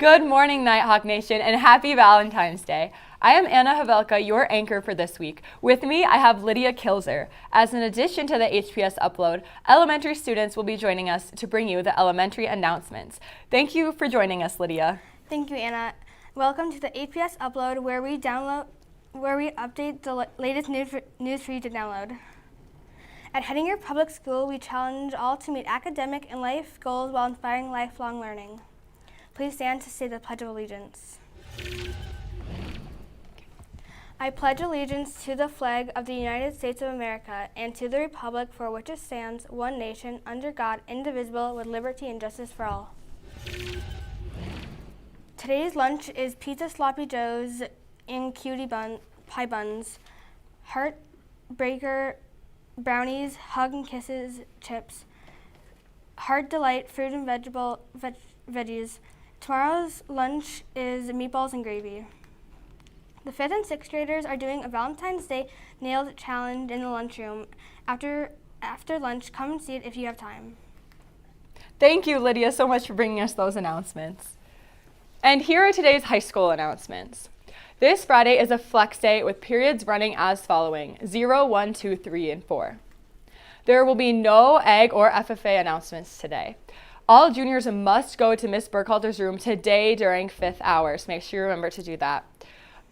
Good morning, Nighthawk Nation, and happy Valentine's Day. I am Anna Havelka, your anchor for this week. With me, I have Lydia Kilzer. As an addition to the HPS Upload, elementary students will be joining us to bring you the elementary announcements. Thank you for joining us, Lydia. Thank you, Anna. Welcome to the HPS Upload, where we update the latest news for you to download. At Hettinger Public School, we challenge all to meet academic and life goals while inspiring lifelong learning. Please stand to say the Pledge of Allegiance. I pledge allegiance to the flag of the United States of America and to the republic for which it stands, one nation, under God, indivisible, with liberty and justice for all. Today's lunch is pizza sloppy joes and pie buns, heartbreaker brownies, hug and kisses chips, heart delight fruit and veggies. Tomorrow's lunch is meatballs and gravy. The 5th and 6th graders are doing a Valentine's Day nailed challenge in the lunchroom. After lunch, come and see it if you have time. Thank you, Lydia, so much for bringing us those announcements. And here are today's high school announcements. This Friday is a flex day with periods running as following: 0, 1, 2, 3, and 4. There will be no egg or FFA announcements today. All juniors must go to Miss Burkhalter's room today during 5th hour, so make sure you remember to do that.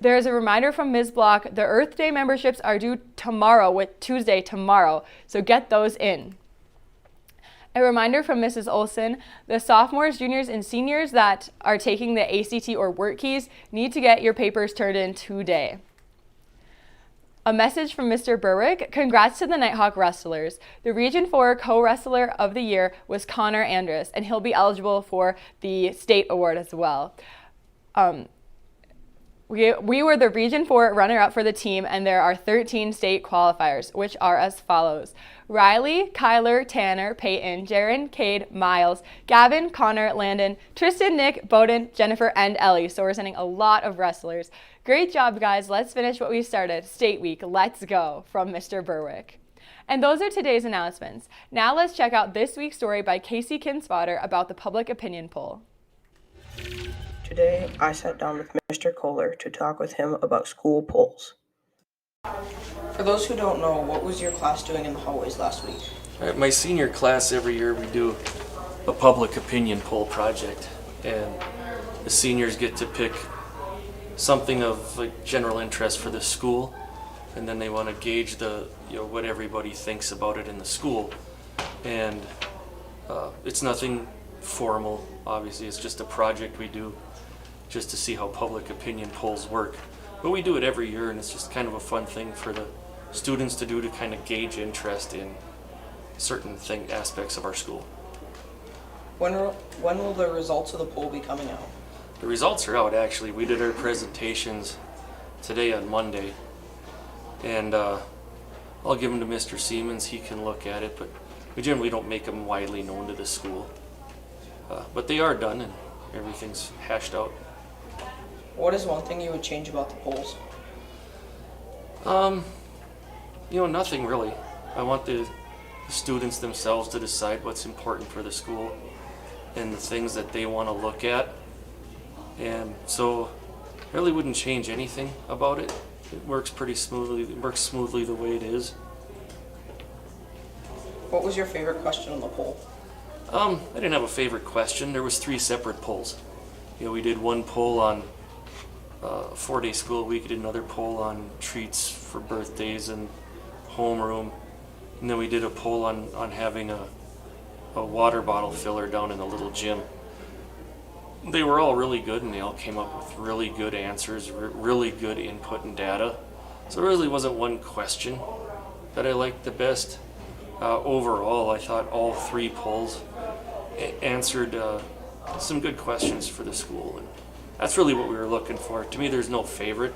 There is a reminder from Ms. Block, the Earth Day memberships are due tomorrow, with Tuesday tomorrow, so get those in. A reminder from Mrs. Olson, the sophomores, juniors, and seniors that are taking the ACT or work keys need to get your papers turned in today. A message from Mr. Berwick, congrats to the Nighthawk wrestlers. The Region 4 Co-Wrestler of the Year was Connor Andrus, and he'll be eligible for the state award as well. We were the Region 4 runner-up for the team, and there are 13 state qualifiers, which are as follows: Riley, Kyler, Tanner, Peyton, Jaron, Cade, Miles, Gavin, Connor, Landon, Tristan, Nick, Bowden, Jennifer, and Ellie. So we're sending a lot of wrestlers. Great job, guys. Let's finish what we started. State Week, let's go, from Mr. Berwick. And those are today's announcements. Now let's check out this week's story by Casey Kinswater about the public opinion poll. Today, I sat down with Mr. Kohler to talk with him about school polls. For those who don't know, what was your class doing in the hallways last week? At my senior class, every year we do a public opinion poll project, and the seniors get to pick something of like general interest for the school, and then they want to gauge what everybody thinks about it in the school. And it's nothing formal, obviously. It's just a project we do just to see how public opinion polls work. But we do it every year, and it's just kind of a fun thing for the students to do to kind of gauge interest in certain aspects of our school. When will the results of the poll be coming out? The results are out, actually. We did our presentations today on Monday, and I'll give them to Mr. Siemens. He can look at it, but we generally don't make them widely known to the school. But they are done, and everything's hashed out. What is one thing you would change about the polls? Nothing really. I want the students themselves to decide what's important for the school and the things that they want to look at. And so I really wouldn't change anything about it. It works pretty smoothly. It works smoothly the way it is. What was your favorite question on the poll? I didn't have a favorite question. There was 3 separate polls. We did one poll on 4-day school week. We did another poll on treats for birthdays and homeroom. And then we did a poll on having a water bottle filler down in the little gym. They were all really good, and they all came up with really good answers, really good input and data. So there really wasn't one question that I liked the best. Overall, I thought all 3 polls answered some good questions for the school, and that's really what we were looking for. To me, there's no favorite.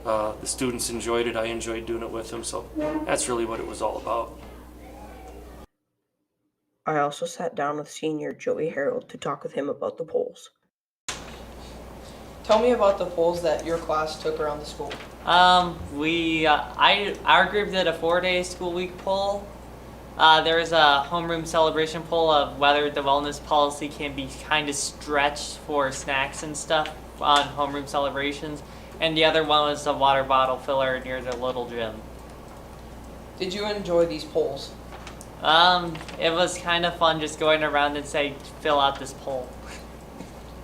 The students enjoyed it. I enjoyed doing it with them, so that's really what it was all about. I also sat down with senior Joey Harold to talk with him about the polls. Tell me about the polls that your class took around the school. Our group did a 4-day school week poll, There is a homeroom celebration poll of whether the wellness policy can be kind of stretched for snacks and stuff on homeroom celebrations. And the other one was a water bottle filler near the little gym. Did you enjoy these polls? It was kind of fun just going around and saying, fill out this poll.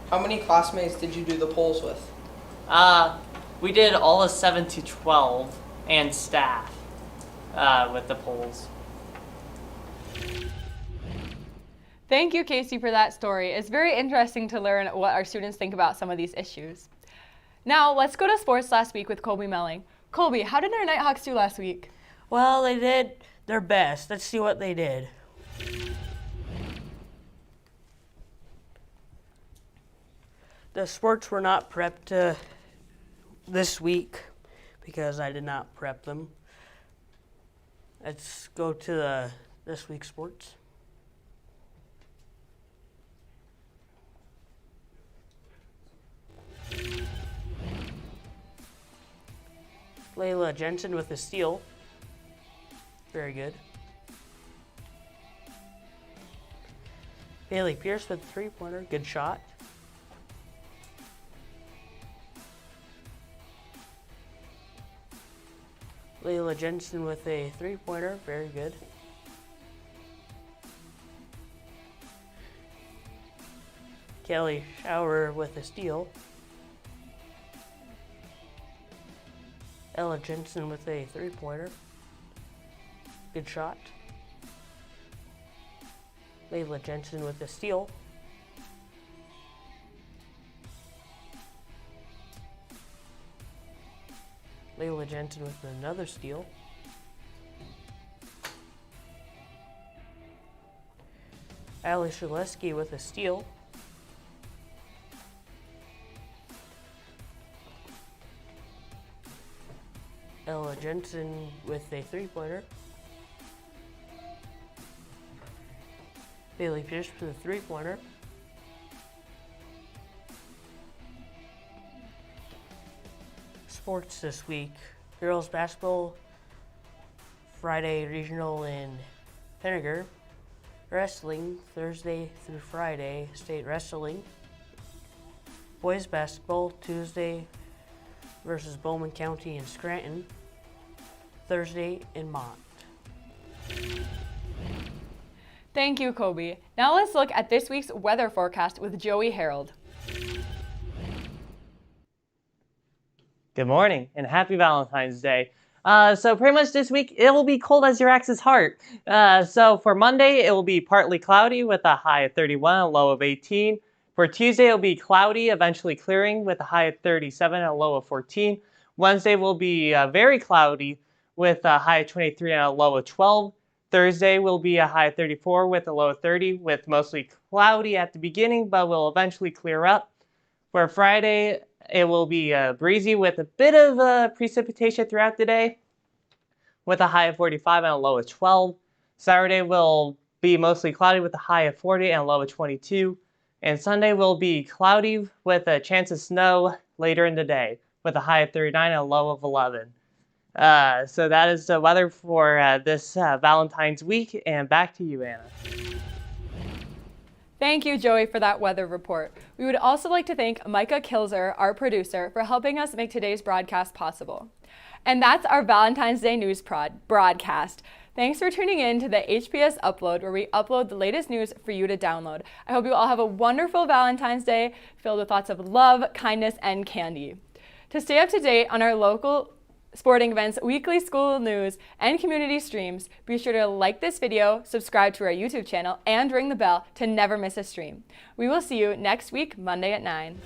How many classmates did you do the polls with? We did all of 7 to 12 and staff with the polls. Thank you, Casey, for that story. It's very interesting to learn what our students think about some of these issues. Now, let's go to sports last week with Colby Melling. Colby, how did our Nighthawks do last week? Well, they did their best. Let's see what they did. The sports were not prepped this week because I did not prep them. Let's go to this week's sports. Layla Jensen with a steal. Very good. Bailey Pierce with a three-pointer. Good shot. Layla Jensen with a three-pointer. Very good. Kelly Schauer with a steal. Ella Jensen with a three-pointer. Good shot. Layla Jensen with a steal. Layla Jensen with another steal. Allie Shaleski with a steal. Ella Jensen with a three-pointer. Bailey Pierce with a three-pointer. Sports this week. Girls basketball, Friday regional in Vinegar. Wrestling, Thursday through Friday, state wrestling. Boys basketball, Tuesday versus Bowman County in Scranton. Thursday in Mont. Thank you, Kobe. Now let's look at this week's weather forecast with Joey Harold. Good morning and happy Valentine's Day. So pretty much this week, it will be cold as your axe's heart. So for Monday, it will be partly cloudy with a high of 31 and a low of 18. For Tuesday, it will be cloudy, eventually clearing with a high of 37 and a low of 14. Wednesday will be very cloudy with a high of 23 and a low of 12. Thursday will be a high of 34 with a low of 30, with mostly cloudy at the beginning, but will eventually clear up. For Friday, it will be breezy with a bit of precipitation throughout the day, with a high of 45 and a low of 12. Saturday will be mostly cloudy with a high of 40 and a low of 22. And Sunday will be cloudy with a chance of snow later in the day, with a high of 39 and a low of 11. So that is the weather for this Valentine's week, and back to you, Anna. Thank you, Joey, for that weather report. We would also like to thank Micah Kilzer, our producer, for helping us make today's broadcast possible. And that's our Valentine's Day news broadcast. Thanks for tuning in to the HPS Upload, where we upload the latest news for you to download. I hope you all have a wonderful Valentine's Day filled with lots of love, kindness, and candy. To stay up to date on our local sporting events, weekly school news, and community streams, be sure to like this video, subscribe to our YouTube channel, and ring the bell to never miss a stream. We will see you next week, Monday at 9.